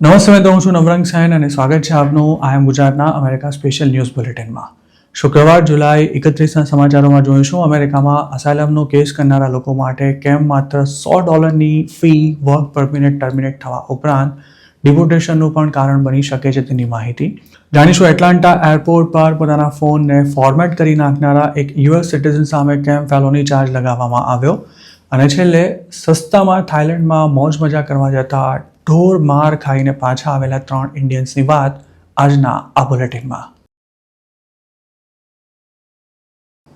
નમસ્તે મિત્રો, હું છું નવરંગ સાયન અને સ્વાગત છે આપનું આઈ એમ ગુજરાતના અમેરિકા સ્પેશિયલ ન્યૂઝ બુલેટિનમાં. શુક્રવાર જુલાઈ 31ના સમાચારોમાં જોઈશું અમેરિકામાં અસાયલમનો કેસ કરનારા લોકો માટે કેમ માત્ર $100ની ફી વર્ક પરમિટ ટર્મિનેટ થવા ઉપરાંત ડિપોર્ટેશનનું પણ કારણ બની શકે છે તેની માહિતી જાણીશું. એટલાન્ટા એરપોર્ટ પર પોતાના ફોનને ફોર્મેટ કરી નાખનારા એક યુએસ સિટીઝન સામે કેમ ફેલોની ચાર્જ લગાવવામાં આવ્યો અને છેલ્લે સસ્તામાં થાઈલેન્ડમાં મોજ મજા કરવા જતા ઢોર માર ખાઈને પાછા આવેલા 3 ઇન્ડિયન્સની વાત આજના આ બુલેટિનમાં.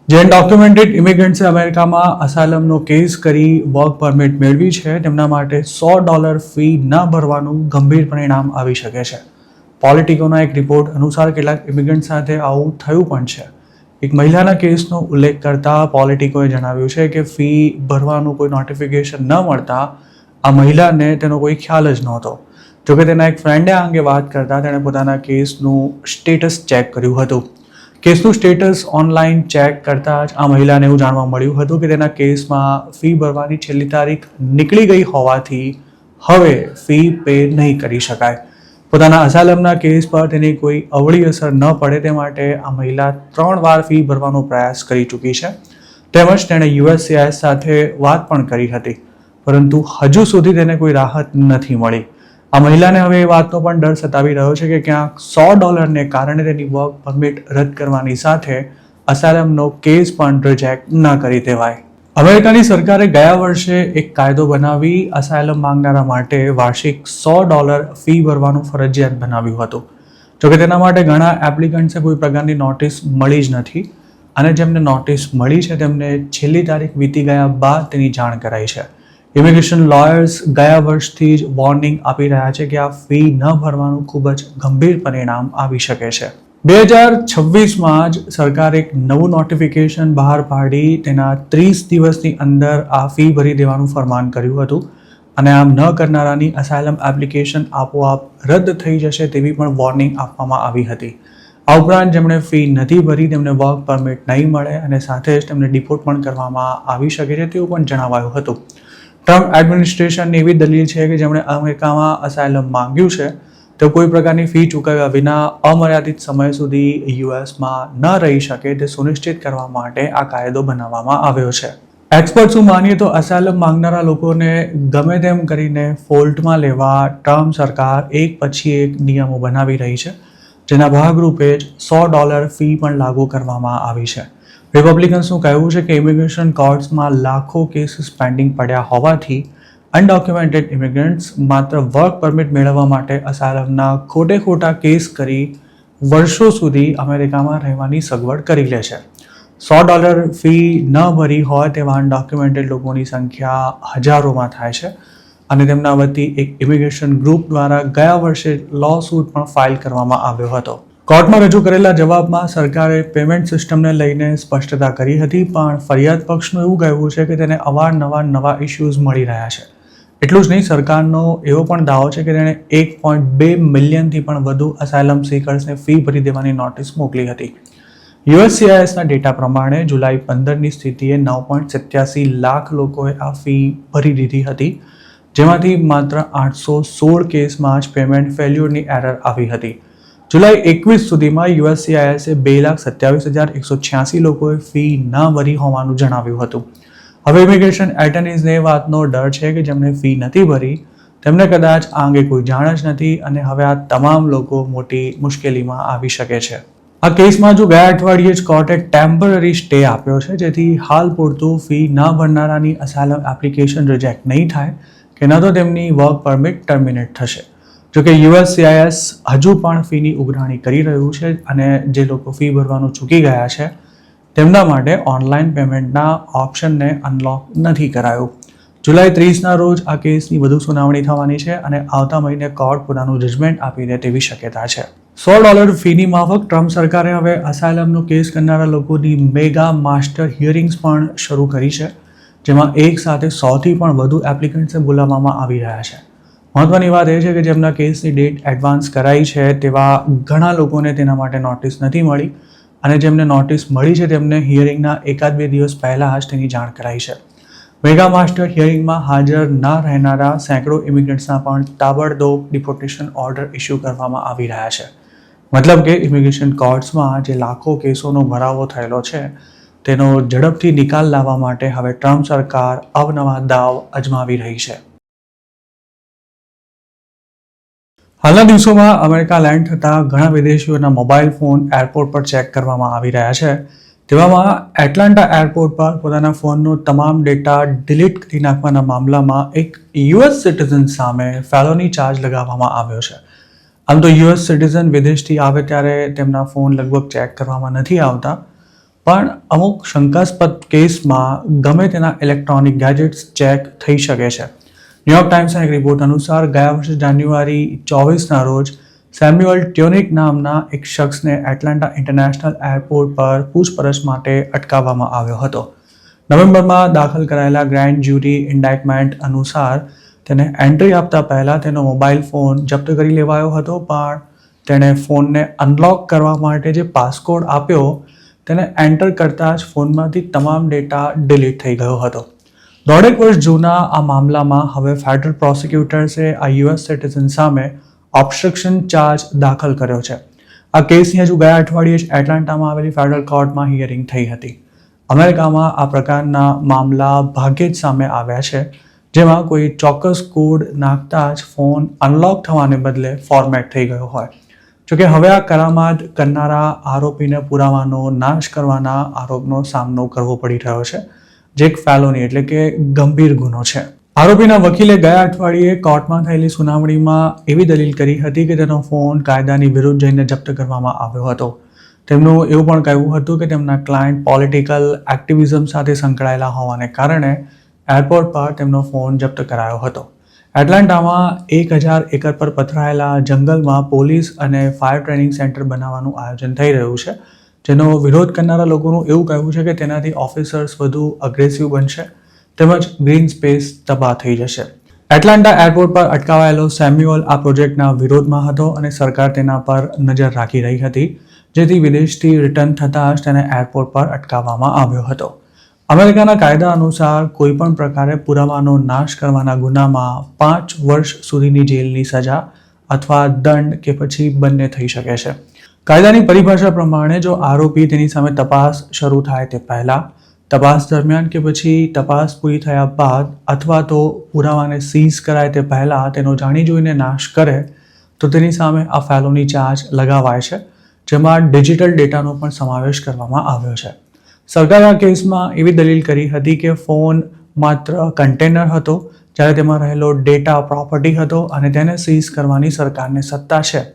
જે અનડોક્યુમેન્ટેડ ઇમિગ્રન્ટ્સે અમેરિકામાં અસાયલમનો કેસ કરી વર્ક પરમિટ મેળવી છે તેમના માટે $100 ફી ન ભરવાનું ગંભીર પરિણામ આવી શકે છે. પોલિટિકોના એક રિપોર્ટ અનુસાર કેટલાક ઇમિગ્રન્ટ સાથે આવું થયું પણ છે. એક મહિલાના કેસનો ઉલ્લેખ કરતા પોલિટિકોએ જણાવ્યું છે કે ફી ભરવાનું કોઈ નોટિફિકેશન ન મળતા આ મહિલાને તેનો કોઈ ખ્યાલ જ નહોતો. જોકે તેના એક ફ્રેન્ડે આ અંગે વાત કરતા તેણે પોતાના કેસનું સ્ટેટસ ચેક કર્યું હતું. કેસનું સ્ટેટસ ઓનલાઈન ચેક કરતા જ આ મહિલાને એવું જાણવા મળ્યું હતું કે તેના કેસમાં ફી ભરવાની છેલ્લી તારીખ નીકળી ગઈ હોવાથી હવે ફી પે નહીં કરી શકાય. પોતાના અસાયલમના કેસ પર તેની કોઈ અવળી અસર ન પડે તે માટે આ મહિલા 3 વાર ફી ભરવાનો પ્રયાસ કરી ચૂકી છે. તેમજ તેણે USCIS સાથે વાત પણ કરી હતી, પરંતુ હજુ સુધી તેને કોઈ રાહત નથી મળી. આ મહિલાને હવે એ વાતનો પણ ડર સતાવી રહ્યો છે કે ક્યાંક $100ને કારણે તેની વર્ક પરમિટ રદ કરવાની સાથે અસાયલમનો કેસ પણ રિજેક્ટ ન કરી દેવાય. અમેરિકાની સરકારે ગયા વર્ષે એક કાયદો બનાવી અસાયલમ માંગનારા માટે વાર્ષિક $100 ફી ભરવાનું ફરજિયાત બનાવ્યું હતું. જોકે તેના માટે ઘણા એપ્લિકન્ટ્સને કોઈ પ્રકારની નોટિસ મળી જ નથી અને જેમને નોટિસ મળી છે તેમને છેલ્લી તારીખ વીતી ગયા બાદ તેની જાણ કરાઈ છે. ઇમિગ્રેશન લોયર્સ ગયા વર્ષથી જ વોર્નિંગ આપી રહ્યા છે કે આ ફી ન ભરવાનું ખૂબ જ ગંભીર પરિણામ આવી શકે છે. 2026માં જ સરકારે એક નવું નોટિફિકેશન બહાર પાડી તેના 30 દિવસની અંદર આ ફી ભરી દેવાનું ફરમાન કર્યું હતું અને આમ ન કરનારાની અસાયલમ એપ્લિકેશન આપોઆપ રદ થઈ જશે તેવી પણ વોર્નિંગ આપવામાં આવી હતી. આ ઉપરાંત જેમણે ફી નથી ભરી તેમને વર્ક પરમિટ નહીં મળે અને સાથે જ તેમને ડિપોર્ટ પણ કરવામાં આવી શકે છે તેવું પણ જણાવાયું હતું. ટ્રમ્પ એડમિનિસ્ટ્રેશનની એવી દલીલ છે કે જેમણે અમેરિકામાં અસાયલમ માંગ્યું છે તો કોઈ પ્રકારની ફી ચૂકવ્યા વિના અમર્યાદિત સમય સુધી યુએસમાં ન રહી શકે તે સુનિશ્ચિત કરવા માટે આ કાયદો બનાવવામાં આવ્યો છે. એક્સપર્ટ્સનું માનીએ તો અસાયલમ માંગનારા લોકોને ગમે તેમ કરીને ફોલ્ટમાં લેવા ટ્રમ્પ સરકાર એક પછી એક નિયમો બનાવી રહી છે, જેના ભાગરૂપે જ $100 ફી પણ લાગુ કરવામાં આવી છે. રિપબ્લિકન્સનું કહેવું છે કે ઇમિગ્રેશન કોર્ટ્સમાં લાખો કેસીસ પેન્ડિંગ પડ્યા હોવાથી અનડોક્યુમેન્ટેડ ઇમિગ્રન્ટ્સ માત્ર વર્ક પરમિટ મેળવવા માટે અસાયલમના ખોટા કેસ કરી વર્ષો સુધી અમેરિકામાં રહેવાની સગવડ કરી લે છે. $100 ફી ન ભરી હોય તેવા અનડોક્યુમેન્ટેડ લોકોની સંખ્યા હજારોમાં થાય છે અને તેમના વતી એક ઇમિગ્રેશન ગ્રુપ દ્વારા ગયા વર્ષે લો સૂટ પણ ફાઇલ કરવામાં આવ્યો હતો. કોર્ટમાં રજૂ કરેલા જવાબમાં સરકારે પેમેન્ટ સિસ્ટમને લઈને સ્પષ્ટતા કરી હતી, પણ ફરિયાદ પક્ષનું એવું કહેવું છે કે તેને અવારનવાર નવા ઇશ્યુઝ મળી રહ્યા છે. એટલું જ નહીં, સરકારનો એવો પણ દાવો છે કે તેણે 1.2 મિલિયનથી પણ વધુ અસાયલમ સીકર્સને ફી ભરી દેવાની નોટિસ મોકલી હતી. USCISના ડેટા પ્રમાણે જુલાઈ 15ની સ્થિતિએ 9.87 લાખ લોકોએ આ ફી ભરી દીધી હતી, જેમાંથી માત્ર 816 કેસમાં જ પેમેન્ટ ફેલ્યુરની એરર આવી હતી. જુલાઈ 21 સુધીમાં USCISએ 2,27,186 લોકોએ ફી ન ભરી હોવાનું જણાવ્યું હતું. હવે ઇમિગ્રેશન એટર્નીઝને વાતનો ડર છે કે જેમણે ફી નથી ભરી તેમને કદાચ આ અંગે કોઈ જાણ જ નથી અને હવે આ તમામ લોકો મોટી મુશ્કેલીમાં આવી શકે છે. આ કેસમાં જો ગયા અઠવાડિયે જ કોર્ટે ટેમ્પરરી સ્ટે આપ્યો છે, જેથી હાલ પૂરતું ફી ન ભરનારાની અસાયલમ એપ્લિકેશન રિજેક્ટ નહીં થાય કે ન તો તેમની વર્ક પરમિટ ટર્મિનેટ થશે. જોકે USCIS હજુ પણ ફીની ઉઘરાણી કરી રહ્યું છે અને જે લોકો ફી ભરવાનું ચૂકી ગયા છે તેમના માટે ઓનલાઈન પેમેન્ટના ઓપ્શનને અનલોક નથી કરાયું. જુલાઈ 30ના રોજ આ કેસની વધુ સુનાવણી થવાની છે અને આવતા મહિને કોર્ટ પોતાનું જજમેન્ટ આપી દે તેવી શક્યતા છે. $100 ફીની માફક ટ્રમ્પ સરકારે હવે અસાયલમનો કેસ કરનારા લોકોની મેગા માસ્ટર હિયરિંગ્સ પણ શરૂ કરી છે, જેમાં એક સાથે 100થી પણ વધુ એપ્લિકન્ટ્સને બોલાવવામાં આવી રહ્યા છે. મહત્વની વાત એ છે કે જેમના કેસની ડેટ એડવાન્સ કરાઈ છે તેવા ઘણા લોકોને તેના માટે નોટિસ નથી મળી અને જેમને નોટિસ મળી છે તેમને હિયરિંગના 1-2 દિવસ પહેલાં જ તેની જાણ કરાઈ છે. મેગા માસ્ટર હિયરિંગમાં હાજર ન રહેનારા સેંકડો ઇમિગ્રન્ટ્સના પણ તાબડતોબ ડિપોર્ટેશન ઓર્ડર ઇસ્યુ કરવામાં આવી રહ્યા છે. મતલબ કે ઇમિગ્રેશન કોર્ટ્સમાં જે લાખો કેસોનો ભરાવો થયેલો છે તેનો ઝડપથી નિકાલ લાવવા માટે હવે ટ્રમ્પ સરકાર અવનવા દાવ અજમાવી રહી છે. હાલના દિવસોમાં અમેરિકા લેન્ડ થતાં ઘણા વિદેશીઓના મોબાઈલ ફોન એરપોર્ટ પર ચેક કરવામાં આવી રહ્યા છે. તેવામાં એટલાન્ટા એરપોર્ટ પર પોતાના ફોનનો તમામ ડેટા ડિલીટ કરી નાખવાના મામલામાં એક યુએસ સિટીઝન સામે ફેલોની ચાર્જ લગાવવામાં આવ્યો છે. આમ તો યુએસ સિટીઝન વિદેશથી આવે ત્યારે તેમના ફોન લગભગ ચેક કરવામાં નથી આવતા, પણ અમુક શંકાસ્પદ કેસમાં ગમે તેના ઇલેક્ટ્રોનિક ગેજેટ્સ ચેક થઈ શકે છે. ન્યૂયોર્ક ટાઈમ્સના એક રિપોર્ટ અનુસાર ગયા વર્ષે જાન્યુઆરી 24ના રોજ સેમ્યુઅલ ટ્યુનિક નામના એક શખ્સને એટલાન્ટા ઇન્ટરનેશનલ એરપોર્ટ પર પૂછપરછ માટે અટકાવવામાં આવ્યો હતો. નવેમ્બરમાં દાખલ કરાયેલા ગ્રેન્ડ જ્યુરી ઇન્ડાઇટમેન્ટ અનુસાર તેને એન્ટ્રી આપતા પહેલાં તેનો મોબાઈલ ફોન જપ્ત કરી લેવાયો હતો, પણ તેણે ફોનને અનલોક કરવા માટે જે પાસકોડ આપ્યો તેને એન્ટર કરતાં જ ફોનમાંથી તમામ ડેટા ડિલીટ થઈ ગયો હતો. દોઢેક વર્ષ જૂના આ મામલામાં હવે ફેડરલ પ્રોસિક્યુટર્સે આ યુએસ સિટીઝન સામે ઓબ્સ્ટ્રક્શન ચાર્જ દાખલ કર્યો છે. આ કેસની હજુ ગયા અઠવાડિયે જ એટલાન્ટામાં આવેલી ફેડરલ કોર્ટમાં હિયરિંગ થઈ હતી. અમેરિકામાં આ પ્રકારના મામલા ભાગ્યે જ સામે આવ્યા છે, જેમાં કોઈ ચોક્કસ કોડ નાખતા જ ફોન અનલોક થવાને બદલે ફોર્મેટ થઈ ગયો હોય. જોકે હવે આ કરામાત કરનારા આરોપીને પુરાવાનો નાશ કરવાના આરોપનો સામનો કરવો પડી રહ્યો છે, જે એક ફેલોની એટલે કે ગંભીર ગુનો છે. આરોપીના વકીલે ગયા અઠવાડિયે કોર્ટમાં થયેલી સુનાવણીમાં એવી દલીલ કરી હતી કે તેનો ફોન કાયદાની વિરુદ્ધ જઈને જપ્ત કરવામાં આવ્યો હતો. તેમનું એવું પણ કહેવું હતું કે તેમના ક્લાયન્ટ પોલિટિકલ એક્ટિવિઝમ સાથે સંકળાયેલા હોવાને કારણે એરપોર્ટ પર તેમનો ફોન જપ્ત કરાયો હતો. એટલાન્ટામાં 1000 એકર પર પથરાયેલા જંગલમાં પોલીસ અને ફાયર ટ્રેનિંગ સેન્ટર બનાવવાનું આયોજન થઈ રહ્યું છે, જેનો વિરોધ કરનારા લોકોનું એવું કહેવું છે કે તેનાથી ઓફિસર્સ વધુ અગ્રેસિવ બનશે તેમજ ગ્રીન સ્પેસ તબાહ થઈ જશે. એટલાન્ટા એરપોર્ટ પર અટકાવાયેલો સેમ્યુઅલ આ પ્રોજેક્ટના વિરોધમાં હતો અને સરકાર તેના પર નજર રાખી રહી હતી, જેથી વિદેશથી રિટર્ન થતાં જ તેને એરપોર્ટ પર અટકાવવામાં આવ્યો હતો. અમેરિકાના કાયદા અનુસાર કોઈપણ પ્રકારે પુરાવાનો નાશ કરવાના ગુનામાં 5 વર્ષ સુધીની જેલની સજા અથવા દંડ કે પછી બંને થઈ શકે છે. કાયદાની પરિભાષા પ્રમાણે જો આરોપી તેની સામે તપાસ શરૂ થાય તે પહેલાં, તપાસ દરમિયાન કે પછી તપાસ પૂરી થયા બાદ અથવા તો પુરાવાને સીઝ કરાય તે પહેલાં તેનો જાણી જોઈને નાશ કરે તો તેની સામે આ ફેલોની ચાર્જ લગાવાય છે, જેમાં ડિજિટલ ડેટાનો પણ સમાવેશ કરવામાં આવ્યો છે. સરકારે આ કેસમાં એવી દલીલ કરી હતી કે ફોન માત્ર કન્ટેનર હતો, જ્યારે તેમાં રહેલો ડેટા પ્રોપર્ટી હતો અને તેને સીઝ કરવાની સરકારને સત્તા છે.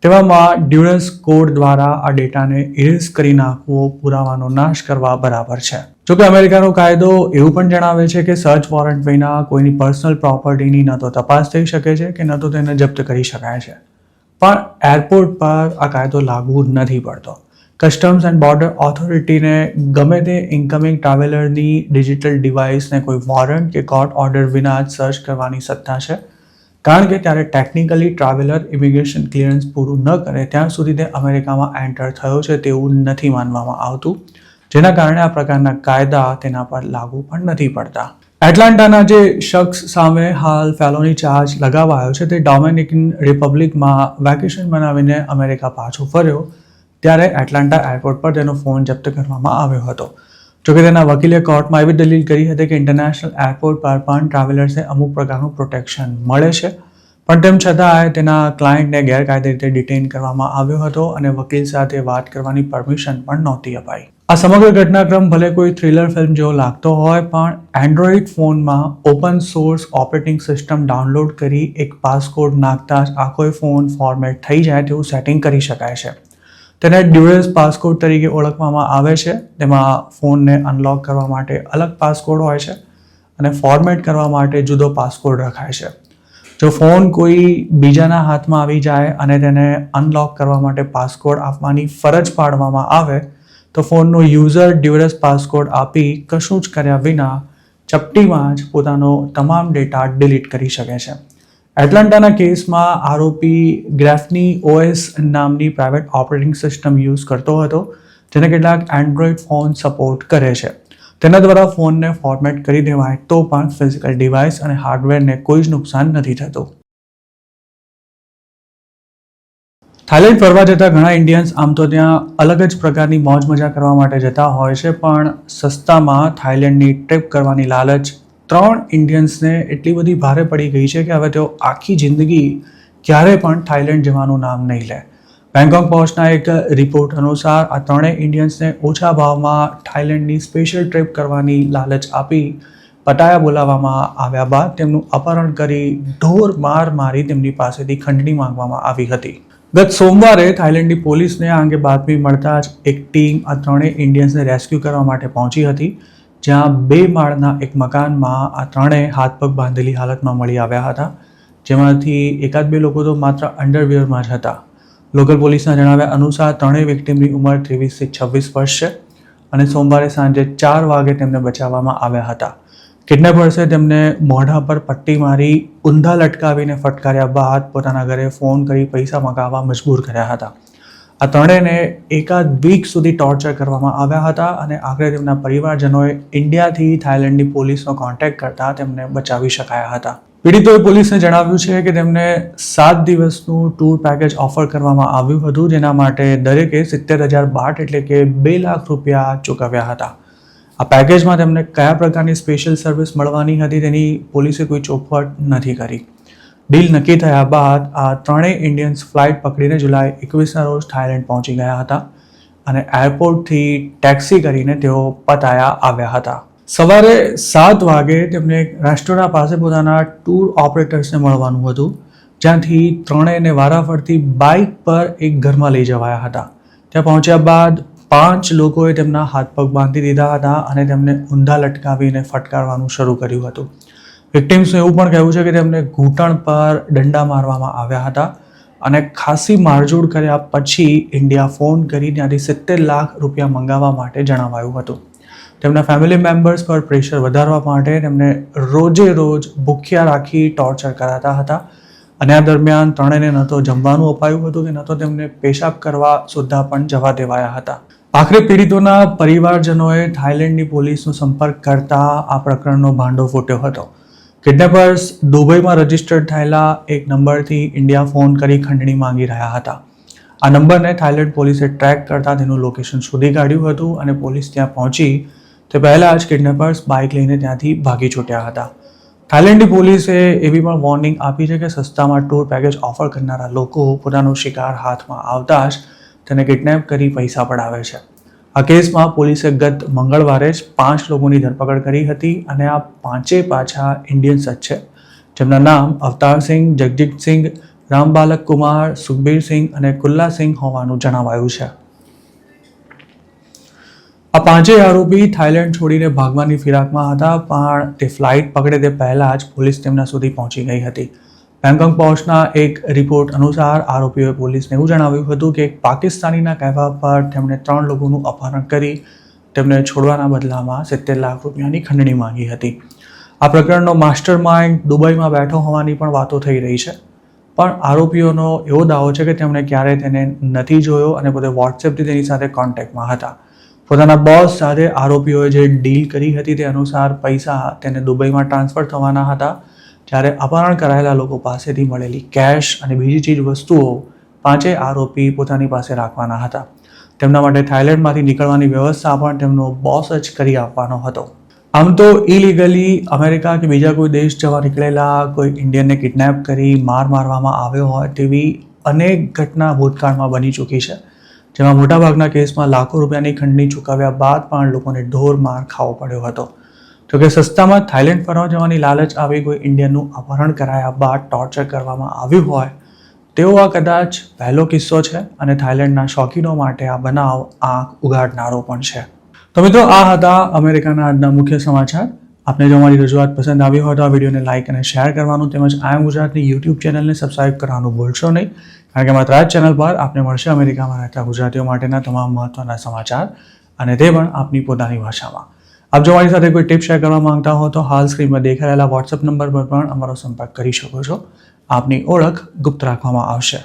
તેવામાં ડ્યુરસ કોડ દ્વારા આ ડેટાને ઇરેઝ કરી નાખવો પુરાવાનો નાશ કરવા બરાબર છે. જોકે અમેરિકાનો કાયદો એવું પણ જણાવે છે કે સર્ચ વોરંટ વિના કોઈની પર્સનલ પ્રોપર્ટીની ન તો તપાસ થઈ શકે છે કે ન તો તેને જપ્ત કરી શકાય છે. પણ એરપોર્ટ પર આ કાયદો લાગુ નથી પડતો. કસ્ટમ્સ એન્ડ બોર્ડર ઓથોરિટીને ગમે તે ઇન્કમિંગ ટ્રાવેલરની ડિજિટલ ડિવાઇસને કોઈ વોરંટ કે કોર્ટ ઓર્ડર વિના જ સર્ચ કરવાની સત્તા છે, કારણ કે ત્યારે ટેકનિકલી ટ્રાવેલર ઇમિગ્રેશન ક્લિયરન્સ પૂરું ન કરે ત્યાં સુધી તે અમેરિકામાં એન્ટર થયો છે તેવું નથી માનવામાં આવતું, જેના કારણે આ પ્રકારના કાયદા તેના પર લાગુ પણ નથી પડતા. એટલાન્ટાના જે શખ્સ સામે હાલ ફેલોની ચાર્જ લગાવાયો છે તે ડોમિનિકન રિપબ્લિકમાં વેકેશન બનાવીને અમેરિકા પાછો ફર્યો ત્યારે એટલાન્ટા એરપોર્ટ પર તેનો ફોન જપ્ત કરવામાં આવ્યો હતો. જોકે તેના વકીલે કોર્ટમાં એવી દલીલ કરી હતી કે ઇન્ટરનેશનલ એરપોર્ટ પર પણ ટ્રાવેલર્સને અમુક પ્રકારનું પ્રોટેક્શન મળે છે, પણ તેમ છતાં તેના ક્લાયન્ટને ગેરકાયદે રીતે ડિટેઇન કરવામાં આવ્યો હતો અને વકીલ સાથે વાત કરવાની પરમિશન પણ નહોતી અપાઈ. આ સમગ્ર ઘટનાક્રમ ભલે કોઈ થ્રિલર ફિલ્મ જેવો લાગતો હોય, પણ એન્ડ્રોઈડ ફોનમાં open source operating system download કરી એક પાસકોડ નાખતા જ આખો ફોન ફોર્મેટ થઈ જાય તેવું સેટિંગ કરી શકાય છે. તેને ડ્યુઅલ પાસકોડ તરીકે ઓળખવામાં આવે છે. તેમાં ફોનને અનલોક કરવા માટે અલગ પાસકોડ હોય છે અને ફોર્મેટ કરવા માટે જુદો પાસકોડ રખાય છે. જો ફોન કોઈ બીજાના હાથમાં આવી જાય અને તેને અનલોક કરવા માટે પાસકોડ આપવાની ફરજ પાડવામાં આવે તો ફોનનો યુઝર ડ્યુઅલ પાસકોડ આપી કશું જ કર્યા વિના ચપટીમાં જ પોતાનો તમામ ડેટા ડિલીટ કરી શકે છે. એટલાન્ટાના કેસમાં આરોપી ગ્રેફની OS નામની પ્રાઇવેટ ઓપરેટિંગ સિસ્ટમ યુઝ કરતો હતો, જેને કેટલાક એન્ડ્રોઈડ ફોન સપોર્ટ કરે છે. તેના દ્વારા ફોનને ફોર્મેટ કરી દેવાય તો પણ ફિઝિકલ ડિવાઇસ અને હાર્ડવેરને કોઈ જ નુકસાન નથી થતું. થાઇલેન્ડ ફરવા જતા ઘણા ઇન્ડિયન્સ આમ તો ત્યાં અલગ જ પ્રકારની મોજ મજા કરવા માટે જતા હોય છે, પણ સસ્તામાં થાઇલેન્ડની ટ્રીપ કરવાની લાલચ 3 ઇન્ડિયન્સને એટલી બધી ભારે પડી ગઈ છે કે હવે તેઓ આખી જિંદગી ક્યારે પણ થાઇલેન્ડ જવાનું નામ નહીં લે. બેંકોક પોસ્ટના એક રિપોર્ટ અનુસાર આ 3 ઇન્ડિયન્સને ઓછા ભાવમાં થાઇલેન્ડની સ્પેશિયલ ટ્રીપ કરવાની લાલચ આપી પટાયા બોલાવવામાં આવ્યા બાદ તેમનું અપહરણ કરી ઢોર માર મારી તેમની પાસેથી ખંડણી માંગવામાં આવી હતી. ગત સોમવારે થાઇલેન્ડની પોલીસને આ અંગે બાતમી મળતા જ એક ટીમ આ 3 ઇન્ડિયન્સને રેસ્ક્યુ કરવા માટે પહોંચી હતી, જ્યાં 2 માળના એક મકાનમાં આ 3 હાથ પગ બાંધેલી હાલતમાં મળી આવ્યા હતા, જેમાંથી એકાદ 2 લોકો તો માત્ર અંડરવિયરમાં જ હતા. લોકલ પોલીસના જણાવ્યા અનુસાર 3 વિક્ટિમની ઉંમર 23 થી 26 વર્ષ છે અને સોમવારે સાંજે 4 વાગે તેમને બચાવવામાં આવ્યા હતા. કિડનેપર્સે તેમને મોઢા પર પટ્ટી મારી ઊંધા લટકાવીને ફટકાર્યા બાદ પોતાના ઘરે ફોન કરી પૈસા મગાવવા મજબૂર કર્યા હતા. આ 3ને એકાદ વીક સુધી ટોર્ચર કરવામાં આવ્યા હતા અને આખરે તેમના પરિવારજનોએ ઇન્ડિયાથી થાઇલેન્ડની પોલીસનો કોન્ટેક્ટ કરતા તેમને બચાવી શકાયા હતા. પીડિતોએ પોલીસને જણાવ્યું છે કે તેમને 7 દિવસનું ટૂર પેકેજ ઓફર કરવામાં આવ્યું હતું, જેના માટે દરેકે 70,000 બાટ એટલે કે 2 લાખ રૂપિયા ચૂકવ્યા હતા. આ પેકેજમાં તેમને કયા પ્રકારની સ્પેશિયલ સર્વિસ મળવાની હતી તેની પોલીસે કોઈ ચોખવટ નથી કરી. ડીલ નક્કી થયા બાદ આ 3 ઇન્ડિયન્સ ફ્લાઇટ પકડીને જુલાઈ 21ના રોજ થાઇલેન્ડ પહોંચી ગયા હતા અને એરપોર્ટથી ટેક્સી કરીને તેઓ પટાયા આવ્યા હતા. સવારે 7 વાગે તેમને રેસ્ટોરન્ટ પાસે પોતાના ટૂર ઓપરેટર્સને મળવાનું હતું, જ્યાંથી 3ને વારાફરતી બાઇક પર એક ઘરમાં લઈ જવાયા હતા. ત્યાં પહોંચ્યા બાદ 5 લોકોએ તેમના હાથ પગ બાંધી દીધા હતા અને તેમને ઊંધા લટકાવીને ફટકારવાનું શરૂ કર્યું હતું. વિક્ટિમ્સનું એવું પણ કહેવું છે કે તેમને ઘૂંટણ પર દંડા મારવામાં આવ્યા હતા અને ખાસી મારઝૂડ કર્યા પછી ઇન્ડિયા ફોન કરી ત્યાંથી 70 લાખ રૂપિયા મંગાવવા માટે જણાવાયું હતું. તેમના ફેમિલી મેમ્બર્સ પર પ્રેશર વધારવા માટે તેમને રોજે રોજ ભૂખ્યા રાખી ટોર્ચર કરાતા હતા અને આ દરમિયાન 3ને ન તો જમવાનું અપાયું હતું કે ન તો તેમને પેશાબ કરવા સુદ્ધા પણ જવા દેવાયા હતા. આખરે પીડિતોના પરિવારજનોએ થાઇલેન્ડની પોલીસનો સંપર્ક કરતા આ પ્રકરણનો ભાંડો ફૂટ્યો હતો. કિડનેપર્સ દુબઈમાં રજીસ્ટર્ડ થયેલા એક નંબરથી ઇન્ડિયા ફોન કરી ખંડણી માંગી રહ્યા હતા. આ નંબરને થાઇલેન્ડ પોલીસે ટ્રેક કરતા તેનું લોકેશન શોધી કાઢ્યું હતું અને પોલીસ ત્યાં પહોંચી તે પહેલાં જ કિડનેપર્સ બાઇક લઈને ત્યાંથી ભાગી છૂટ્યા હતા. થાઇલેન્ડની પોલીસે એવી પણ વોર્નિંગ આપી છે કે સસ્તામાં ટૂર પેકેજ ઓફર કરનારા લોકો પોતાનો શિકાર હાથમાં આવતા જ તેને કિડનેપ કરી પૈસા પડાવે છે. આ કેસમાં પોલીસે ગત મંગળવારે જ 5 લોકોની ધરપકડ કરી હતી અને આ 5 પાછા ઇન્ડિયન્સ જ છે, જેમના નામ અવતારસિંહ, જગજીતસિંહ, રામબાલક કુમાર, સુખબીરસિંહ અને કુલ્લાસિંહ હોવાનું જણાવાયું છે. આ 5 આરોપી થાઇલેન્ડ છોડીને ભાગવાની ફિરાકમાં હતા, પણ તે ફ્લાઇટ પકડે તે પહેલાં જ પોલીસ તેમના સુધી પહોંચી ગઈ હતી. બેંકોક પોસ્ટના એક રિપોર્ટ અનુસાર આરોપીઓએ પોલીસને એવું જણાવ્યું હતું કે એક પાકિસ્તાનીના કહેવા પર તેમણે 3 લોકોનું અપહરણ કરી તેમને છોડવાના બદલામાં 70 લાખ રૂપિયાની ખંડણી માંગી હતી. આ પ્રકરણનો માસ્ટર માઇન્ડ દુબઈમાં બેઠો હોવાની પણ વાતો થઈ રહી છે, પણ આરોપીઓનો એવો દાવો છે કે તેમણે ક્યારેય તેને નથી જોયો અને પોતે વોટ્સએપથી તેની સાથે કોન્ટેક્ટમાં હતા. પોતાના બોસ સાથે આરોપીઓએ જે ડીલ કરી હતી તે અનુસાર પૈસા તેને દુબઈમાં ટ્રાન્સફર થવાના હતા, જ્યારે અપહરણ કરાયેલા લોકો પાસેથી મળેલી કેશ અને બીજી ચીજ વસ્તુઓ 5 આરોપી પોતાની પાસે રાખવાના હતા. તેમના માટે થાઇલેન્ડમાંથી નીકળવાની વ્યવસ્થા પણ તેમનો બોસ જ કરી આપવાનો હતો. આમ તો ઇલીગલી અમેરિકા કે બીજા કોઈ દેશ જવા નીકળેલા કોઈ ઇન્ડિયનને કિડનેપ કરી મારવામાં આવ્યો હોય તેવી અનેક ઘટના ભૂતકાળમાં બની ચૂકી છે, જેમાં મોટાભાગના કેસમાં લાખો રૂપિયાની ખંડણી ચૂકવ્યા બાદ પણ લોકોને ઢોર માર ખાવો પડ્યો હતો. જો કે સસ્તામાં થાઇલેન્ડ ફરવા જવાની લાલચ આવી કોઈ ઇન્ડિયનનું અપહરણ કરાયા બાદ ટોર્ચર કરવામાં આવ્યું હોય તેવો આ કદાચ પહેલો કિસ્સો છે અને થાઇલેન્ડના શોખીનો માટે આ બનાવ આંખ ઉઘાડનારો પણ છે. તો મિત્રો, આ હતા અમેરિકાના આજના મુખ્ય સમાચાર. આપને જો અમારી રજૂઆત પસંદ આવી હોય તો આ વિડીયોને લાઇક અને શેર કરવાનું તેમજ આઈ એમ ગુજરાતની યુટ્યુબ ચેનલને સબસ્ક્રાઇબ કરવાનું ભૂલશો નહીં, કારણ કે માત્ર આ ચેનલ પર આપને મળશે અમેરિકામાં રહેતા ગુજરાતીઓ માટેના તમામ મહત્વના સમાચાર અને તે પણ આપની પોતાની ભાષામાં. આપ જો મારી સાથે કોઈ ટિપ શેર કરવા માંગતા હો તો હાલ સ્ક્રીનમાં દેખાયેલા વોટ્સએપ નંબર પર પણ અમારો સંપર્ક કરી શકો છો. આપની ઓળખ ગુપ્ત રાખવામાં આવશે.